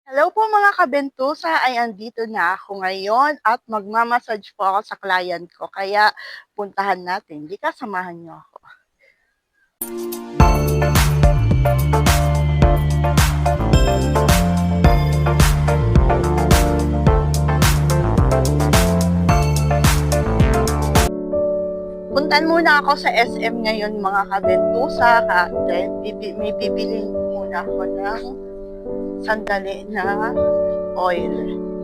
Hello po mga kabentusa, ay andito na ako ngayon at magmamassage po ako sa client ko. Kaya puntahan natin. Di ka, samahan niyo ako. Puntan muna ako sa SM ngayon mga kabentusa. Dahil may bibili muna ako ng sandali na oil.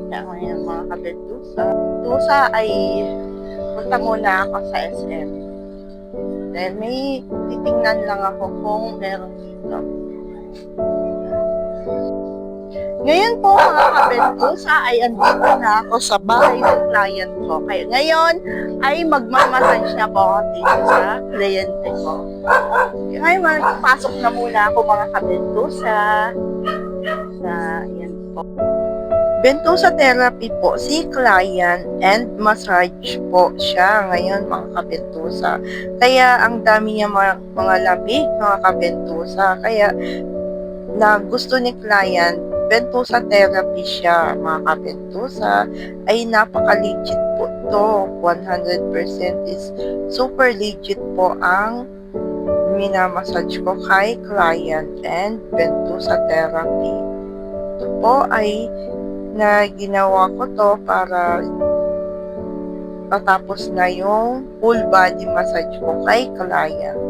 Kaya ngayon mga kabentusa. Tusa ay punta muna ako sa SM. Dahil may titingnan lang ako kung meron dito. Ngayon po mga kabentusa ay andito na ako sa bahay ng client ko. Kaya ngayon ay magmamassage na po ako dito sa kliyente ko. Kaya ngayon magpasok na muna ako mga kabentusa. Yan po. Bentusa therapy po si client and massage po siya ngayon mga kabentusa. Kaya ang dami niya mga lamig mga kabentusa. Kaya na gusto ni client, bentusa therapy siya mga kabentusa, ay napaka-legit po to. 100% is super legit po ang minamassage ko kay client and bentusa therapy. Ito po ay na ginawa ko to para matapos na yung full body massage ko kay client.